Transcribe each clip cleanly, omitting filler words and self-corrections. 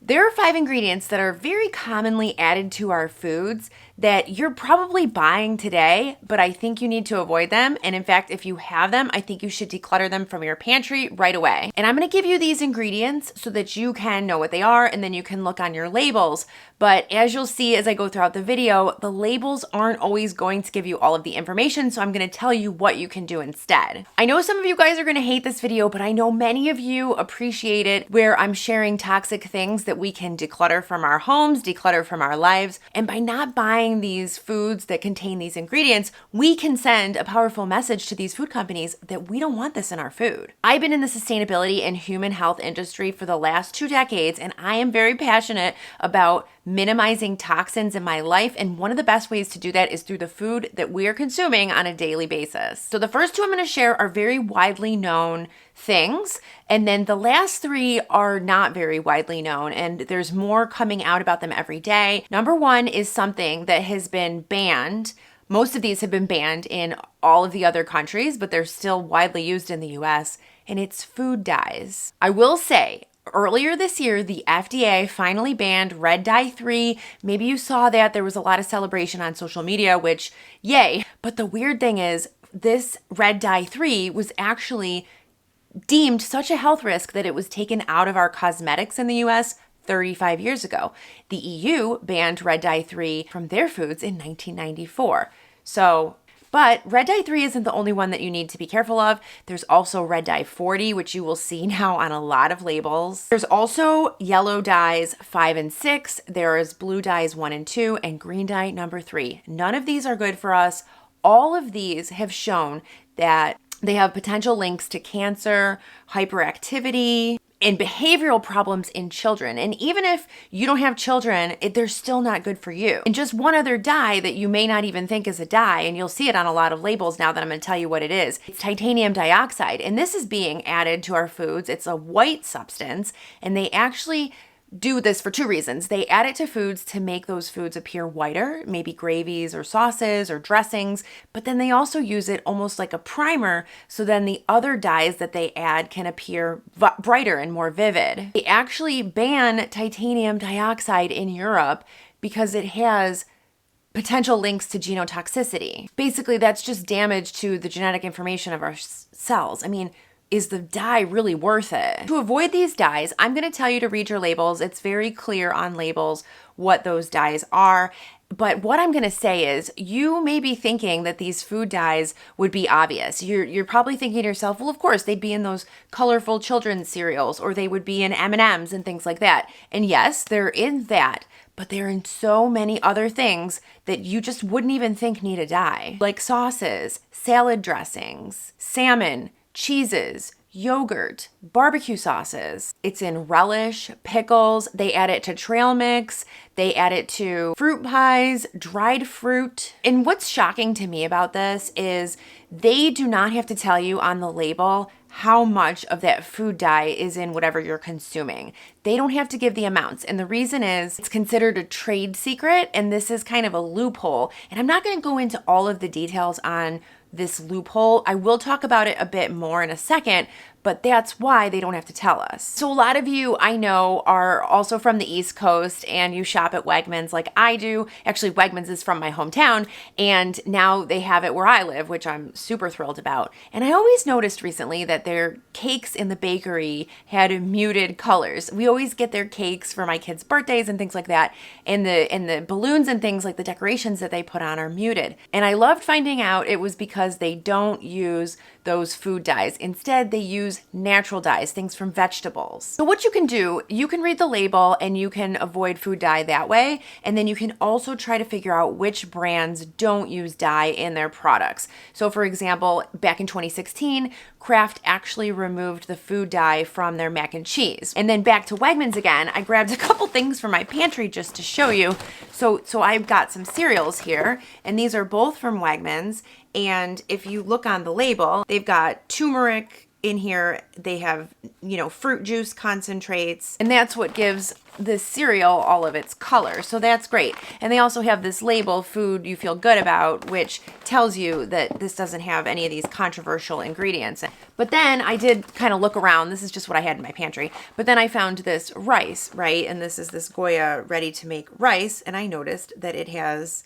There are 5 ingredients that are very commonly added to our foods that you're probably buying today, but I think you need to avoid them. And in fact, if you have them, I think you should declutter them from your pantry right away. And I'm gonna give you these ingredients so that you can know what they are and then you can look on your labels. But as you'll see as I go throughout the video, the labels aren't always going to give you all of the information, so I'm gonna tell you what you can do instead. I know some of you guys are gonna hate this video, but I know many of you appreciate it where I'm sharing toxic things that we can declutter from our homes, declutter from our lives. And by not buying these foods that contain these ingredients, we can send a powerful message to these food companies that we don't want this in our food. I've been in the sustainability and human health industry for the last 2 decades, and I am very passionate about minimizing toxins in my life. And one of the best ways to do that is through the food that we are consuming on a daily basis. So the first 2 I'm going to share are very widely known things. And then the last 3 are not very widely known, and there's more coming out about them every day. Number 1 is something that has been banned. Most of these have been banned in all of the other countries, but they're still widely used in the US, and it's food dyes. I will say, earlier this year, the FDA finally banned red dye 3. Maybe you saw that. There was a lot of celebration on social media, which, yay. But the weird thing is, this red dye 3 was actually deemed such a health risk that it was taken out of our cosmetics in the US 35 years ago. The EU banned red dye 3 from their foods in 1994. But red dye 3 isn't the only one that you need to be careful of. There's also red dye 40, which you will see now on a lot of labels. There's also yellow dyes 5 and 6. There is blue dyes 1 and 2, and green dye number 3. None of these are good for us. All of these have shown that they have potential links to cancer, hyperactivity, and behavioral problems in children. And even if you don't have children, they're still not good for you. And just one other dye that you may not even think is a dye, and you'll see it on a lot of labels now that I'm gonna tell you what it is. It's titanium dioxide, and this is being added to our foods. It's a white substance, and they actually do this for 2 reasons. They add it to foods to make those foods appear whiter, maybe gravies or sauces or dressings, but then they also use it almost like a primer, so then the other dyes that they add can appear brighter and more vivid. They actually ban titanium dioxide in Europe because it has potential links to genotoxicity. Basically, that's just damage to the genetic information of our cells. I mean, is the dye really worth it? To avoid these dyes, I'm going to tell you to read your labels. It's very clear on labels what those dyes are. But what I'm going to say is, you may be thinking that these food dyes would be obvious. You're probably thinking to yourself, well, of course, they'd be in those colorful children's cereals, or they would be in M&Ms and things like that. And yes, they're in that, but they're in so many other things that you just wouldn't even think need a dye. Like sauces, salad dressings, salmon, cheeses, yogurt, barbecue sauces. It's in relish, pickles. They add it to trail mix. They add it to fruit pies, dried fruit. And what's shocking to me about this is they do not have to tell you on the label how much of that food dye is in whatever you're consuming. They don't have to give the amounts. And the reason is it's considered a trade secret, and this is kind of a loophole. And I'm not going to go into all of the details on this loophole. I will talk about it a bit more in a second, but that's why they don't have to tell us. So a lot of you I know are also from the East Coast, and you shop at Wegmans like I do. Actually, Wegmans is from my hometown, and now they have it where I live, which I'm super thrilled about. And I always noticed recently that their cakes in the bakery had muted colors. We always get their cakes for my kids' birthdays and things like that, and the balloons and things like the decorations that they put on are muted. And I loved finding out it was because they don't use those food dyes. Instead, they use natural dyes, things from vegetables. So what you can do, you can read the label and you can avoid food dye that way. And then you can also try to figure out which brands don't use dye in their products. So for example, back in 2016, Kraft actually removed the food dye from their mac and cheese. And then back to Wegmans again, I grabbed a couple things from my pantry just to show you. So I've got some cereals here, and these are both from Wegmans. And if you look on the label, they've got turmeric in here. They have, fruit juice concentrates, and that's what gives this cereal all of its color. So that's great. And they also have this label, food you feel good about, which tells you that this doesn't have any of these controversial ingredients. But then I did kind of look around. This is just what I had in my pantry. But then I found this rice, right? And this is this Goya ready to make rice. And I noticed that it has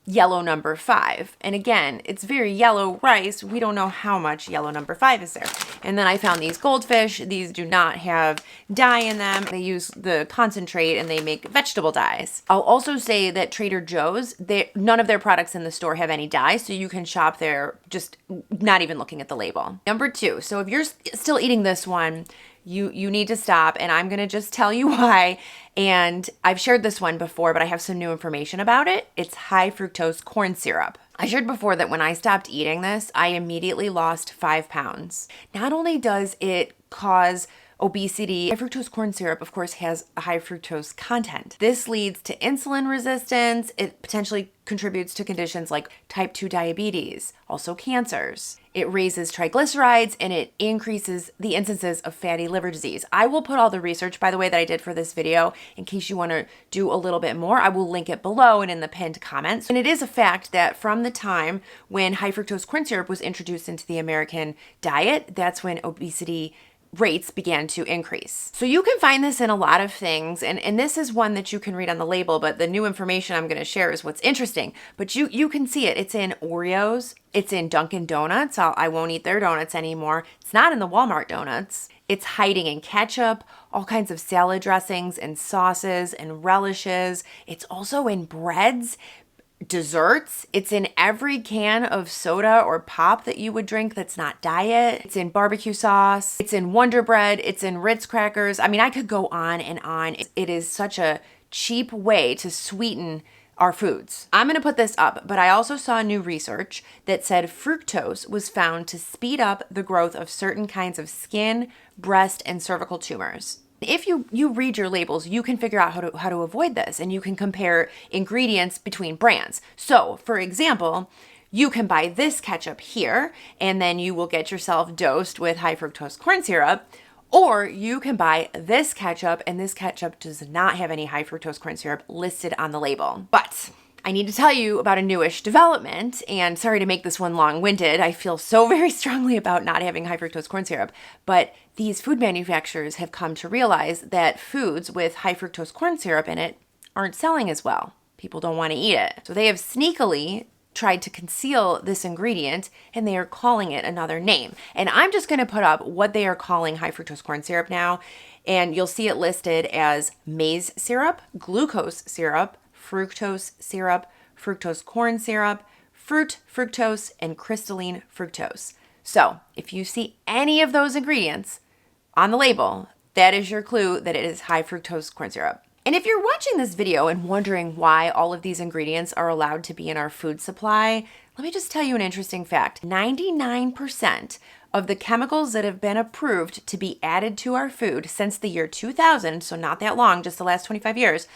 yellow number 5. And again, it's very yellow rice. We don't know how much yellow number 5 is there. And then I found these goldfish. These do not have dye in them. They use the concentrate and they make vegetable dyes. I'll also say that Trader Joe's, none of their products in the store have any dye, so you can shop there just not even looking at the label. Number 2, so if you're still eating this one, you need to stop, and I'm going to just tell you why. And I've shared this one before, but I have some new information about it. It's high fructose corn syrup. I shared before that when I stopped eating this, I immediately lost 5 pounds. Not only does it cause obesity, high fructose corn syrup, of course, has a high fructose content. This leads to insulin resistance. It potentially contributes to conditions like type 2 diabetes, also cancers. It raises triglycerides and it increases the instances of fatty liver disease. I will put all the research, by the way, that I did for this video in case you want to do a little bit more. I will link it below and in the pinned comments. And it is a fact that from the time when high fructose corn syrup was introduced into the American diet, that's when obesity rates began to increase. So you can find this in a lot of things, and this is one that you can read on the label, but the new information I'm going to share is what's interesting. But you can see it. It's in Oreos. It's in Dunkin' Donuts. I won't eat their donuts anymore. It's not in the Walmart donuts. It's hiding in ketchup, all kinds of salad dressings and sauces and relishes. It's also in breads, desserts. It's in every can of soda or pop that you would drink that's not diet. It's in barbecue sauce. It's in Wonder Bread. It's in Ritz crackers. I mean, I could go on and on. It is such a cheap way to sweeten our foods. I'm going to put this up, but I also saw new research that said fructose was found to speed up the growth of certain kinds of skin, breast, and cervical tumors. If you read your labels, you can figure out how to avoid this, and you can compare ingredients between brands. So, for example, you can buy this ketchup here, and then you will get yourself dosed with high fructose corn syrup, or you can buy this ketchup, and this ketchup does not have any high fructose corn syrup listed on the label. But I need to tell you about a newish development, and sorry to make this one long-winded. I feel so very strongly about not having high fructose corn syrup, but these food manufacturers have come to realize that foods with high fructose corn syrup in it aren't selling as well. People don't want to eat it. So they have sneakily tried to conceal this ingredient, and they are calling it another name. And I'm just going to put up what they are calling high fructose corn syrup now, and you'll see it listed as maize syrup, glucose syrup, fructose syrup, fructose corn syrup, fruit fructose, and crystalline fructose. So if you see any of those ingredients on the label, that is your clue that it is high fructose corn syrup. And if you're watching this video and wondering why all of these ingredients are allowed to be in our food supply, let me just tell you an interesting fact. 99% of the chemicals that have been approved to be added to our food since the year 2000, so not that long, just the last 25 years,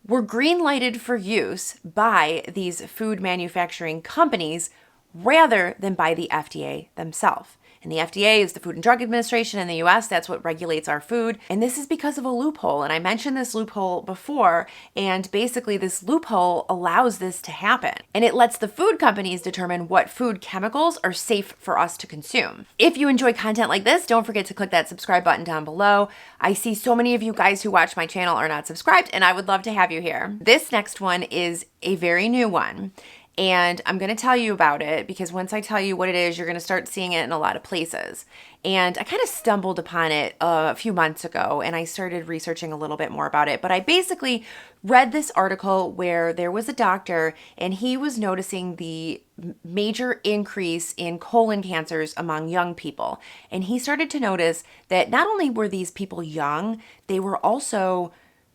were green lighted for use by these food manufacturing companies rather than by the FDA themselves. And the FDA is the Food and Drug Administration in the US. That's what regulates our food. And this is because of a loophole. And I mentioned this loophole before. And basically this loophole allows this to happen. And it lets the food companies determine what food chemicals are safe for us to consume. If you enjoy content like this, don't forget to click that subscribe button down below. I see so many of you guys who watch my channel are not subscribed, and I would love to have you here. This next one is a very new one. And I'm going to tell you about it because once I tell you what it is, you're going to start seeing it in a lot of places. And I kind of stumbled upon it a few months ago, and I started researching a little bit more about it. But I basically read this article where there was a doctor, and he was noticing the major increase in colon cancers among young people. And he started to notice that not only were these people young, they were also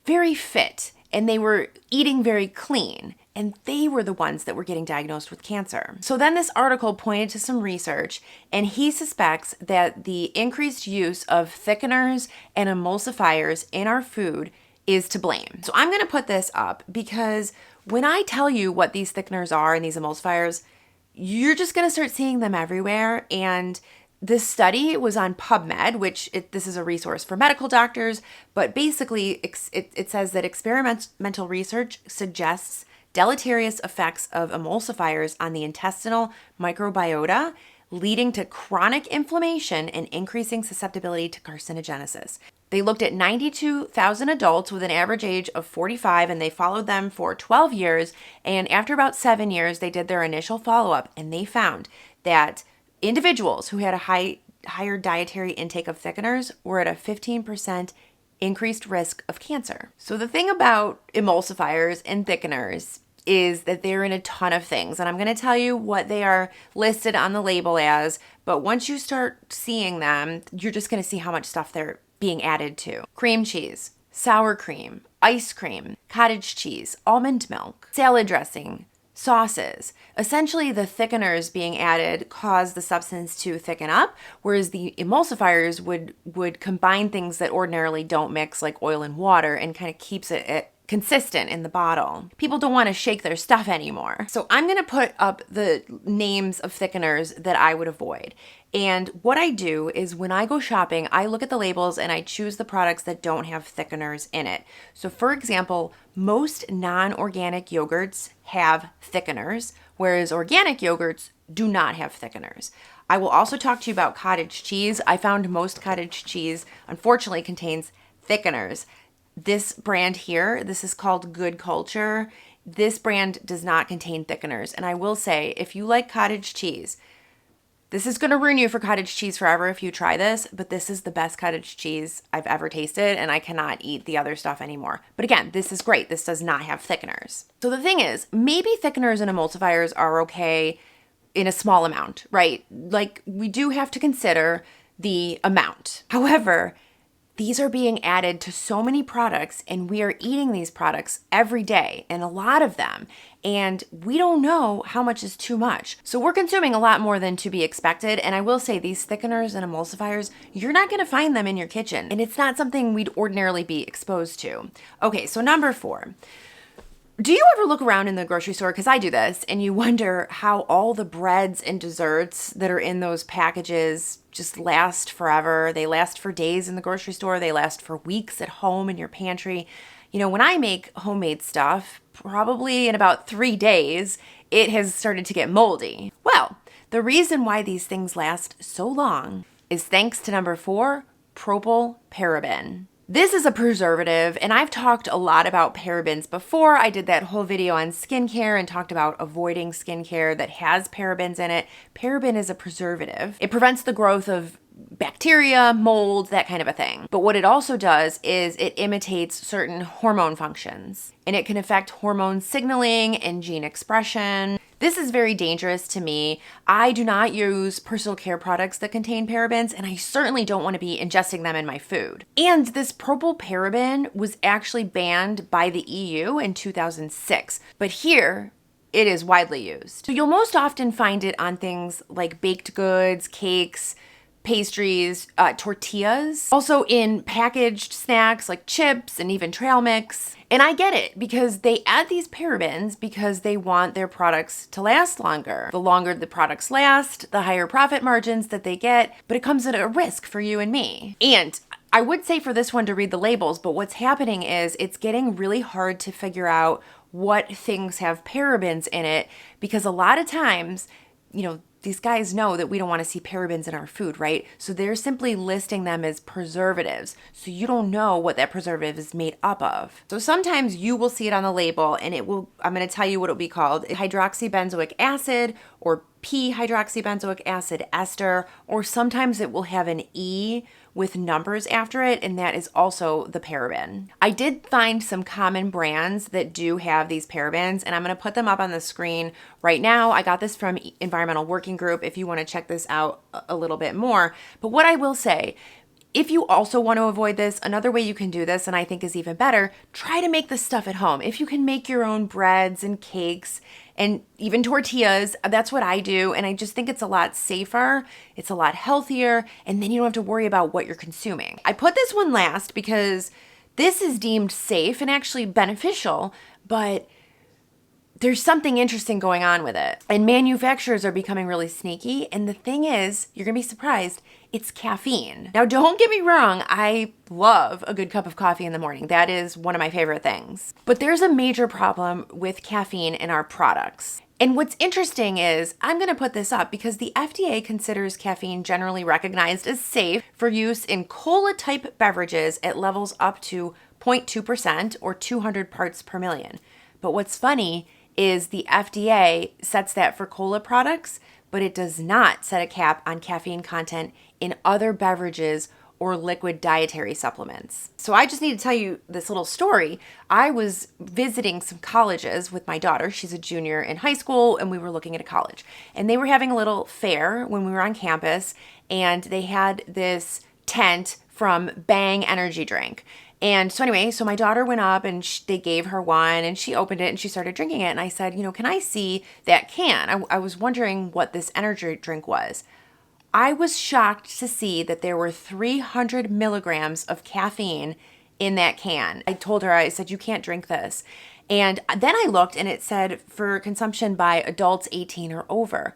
very fit, and they were eating very clean. And they were the ones that were getting diagnosed with cancer. So then this article pointed to some research, and he suspects that the increased use of thickeners and emulsifiers in our food is to blame. So I'm gonna put this up because when I tell you what these thickeners are and these emulsifiers, you're just gonna start seeing them everywhere, and This study was on PubMed, which this is a resource for medical doctors, but basically it says that experimental research suggests deleterious effects of emulsifiers on the intestinal microbiota, leading to chronic inflammation and increasing susceptibility to carcinogenesis. They looked at 92,000 adults with an average age of 45, and they followed them for 12 years. And after about 7 years, they did their initial follow-up, and they found that individuals who had a higher dietary intake of thickeners were at a 15% increased risk of cancer. So the thing about emulsifiers and thickeners is that they're in a ton of things. And I'm going to tell you what they are listed on the label as, but once you start seeing them, you're just going to see how much stuff they're being added to. Cream cheese, sour cream, ice cream, cottage cheese, almond milk, salad dressing, sauces. Essentially, the thickeners being added cause the substance to thicken up, whereas the emulsifiers would combine things that ordinarily don't mix, like oil and water, and kind of keeps it consistent in the bottle. People don't want to shake their stuff anymore. So I'm going to put up the names of thickeners that I would avoid. And what I do is when I go shopping, I look at the labels and I choose the products that don't have thickeners in it. So for example, most non-organic yogurts have thickeners, whereas organic yogurts do not have thickeners. I will also talk to you about cottage cheese. I found most cottage cheese, unfortunately, contains thickeners. This brand here, this is called Good Culture. This brand does not contain thickeners. And I will say, if you like cottage cheese, this is going to ruin you for cottage cheese forever if you try this, but this is the best cottage cheese I've ever tasted, and I cannot eat the other stuff anymore. But again, this is great. This does not have thickeners. So the thing is, maybe thickeners and emulsifiers are okay in a small amount, right? Like, we do have to consider the amount. However, these are being added to so many products, and we are eating these products every day, and a lot of them, and we don't know how much is too much. So we're consuming a lot more than to be expected, and I will say these thickeners and emulsifiers, you're not going to find them in your kitchen, and it's not something we'd ordinarily be exposed to. Okay, so number 4. Do you ever look around in the grocery store, because I do this, and you wonder how all the breads and desserts that are in those packages just last forever? They last for days in the grocery store. They last for weeks at home in your pantry. You know, when I make homemade stuff, probably in about 3 days, it has started to get moldy. Well, the reason why these things last so long is thanks to number 4, propyl paraben. This is a preservative, and I've talked a lot about parabens before. I did that whole video on skincare and talked about avoiding skincare that has parabens in it. Paraben is a preservative. It prevents the growth of bacteria, mold, that kind of a thing. But what it also does is it imitates certain hormone functions, and it can affect hormone signaling and gene expression. This is very dangerous to me. I do not use personal care products that contain parabens, and I certainly don't want to be ingesting them in my food. And this propyl paraben was actually banned by the EU in 2006, but here it is widely used. So you'll most often find it on things like baked goods, cakes, pastries, tortillas, also in packaged snacks like chips and even trail mix. And I get it, because they add these parabens because they want their products to last longer. The longer the products last, the higher profit margins that they get, but it comes at a risk for you and me. And I would say for this one to read the labels, but what's happening is it's getting really hard to figure out what things have parabens in it, because a lot of times, you know, these guys know that we don't want to see parabens in our food, right? So they're simply listing them as preservatives. So you don't know what that preservative is made up of. So sometimes you will see it on the label and it will, I'm going to tell you what it'll be called: hydroxybenzoic acid or p-hydroxybenzoic acid ester, or sometimes it will have an E with numbers after it, and that is also the paraben. I did find some common brands that do have these parabens, and I'm going to put them up on the screen right now. I got this from Environmental Working Group if you want to check this out a little bit more. But what I will say, if you also want to avoid this, another way you can do this, and I think is even better, try to make this stuff at home. If you can make your own breads and cakes and even tortillas, that's what I do. And I just think it's a lot safer, it's a lot healthier, and then you don't have to worry about what you're consuming. I put this one last because this is deemed safe and actually beneficial, but there's something interesting going on with it. And manufacturers are becoming really sneaky. And the thing is, you're gonna be surprised, it's caffeine. Now, don't get me wrong, I love a good cup of coffee in the morning. That is one of my favorite things. But there's a major problem with caffeine in our products. And what's interesting is, I'm gonna put this up because the FDA considers caffeine generally recognized as safe for use in cola-type beverages at levels up to 0.2% or 200 parts per million. But what's funny is the FDA sets that for cola products, but it does not set a cap on caffeine content in other beverages or liquid dietary supplements. So I just need to tell you this little story. I was visiting some colleges with my daughter. She's a junior in high school, and we were looking at a college. And they were having a little fair when we were on campus, and they had this tent from Bang energy drink. And so anyway, so my daughter went up and they gave her one and she opened it and she started drinking it. And I said, can I see that can? I was wondering what this energy drink was. I was shocked to see that there were 300 milligrams of caffeine in that can. I told her, I said, you can't drink this. And then I looked and it said for consumption by adults 18 or over.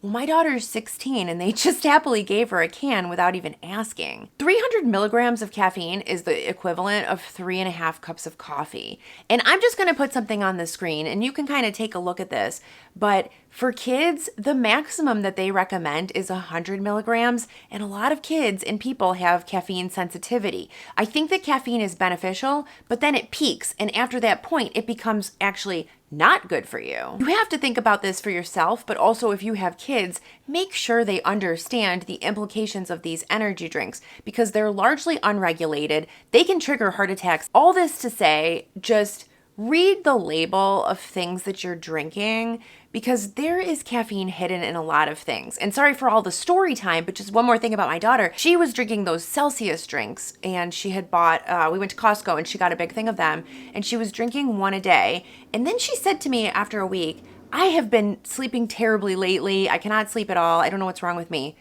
Well, my daughter's 16 and they just happily gave her a can without even asking. 300 milligrams of caffeine is the equivalent of 3.5 cups of coffee. And I'm just gonna put something on the screen and you can kind of take a look at this. But for kids, the maximum that they recommend is 100 milligrams. And a lot of kids and people have caffeine sensitivity. I think that caffeine is beneficial, but then it peaks. And after that point, it becomes actually not good for you. You have to think about this for yourself, but also if you have kids, make sure they understand the implications of these energy drinks because they're largely unregulated. They can trigger heart attacks. All this to say, just read the label of things that you're drinking because there is caffeine hidden in a lot of things. And sorry for all the story time, but just one more thing about my daughter. She was drinking those Celsius drinks and she had bought, we went to Costco and she got a big thing of them and she was drinking one a day. And then she said to me after a week, I have been sleeping terribly lately. I cannot sleep at all. I don't know what's wrong with me.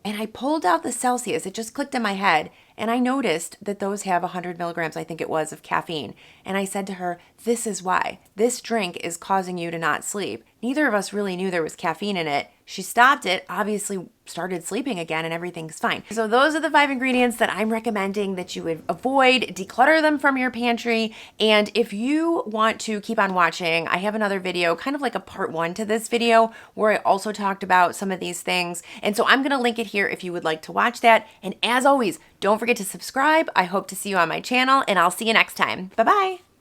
And I pulled out the Celsius. It just clicked in my head. And I noticed that those have 100 milligrams, I think it was, of caffeine. And I said to her, this is why. This drink is causing you to not sleep. Neither of us really knew there was caffeine in it. She stopped it, obviously started sleeping again, and everything's fine. So those are the 5 ingredients that I'm recommending that you would avoid. Declutter them from your pantry. And if you want to keep on watching, I have another video, kind of like a part 1 to this video, where I also talked about some of these things. And so I'm going to link it here if you would like to watch that. And as always, don't forget to subscribe. I hope to see you on my channel, and I'll see you next time. Bye-bye.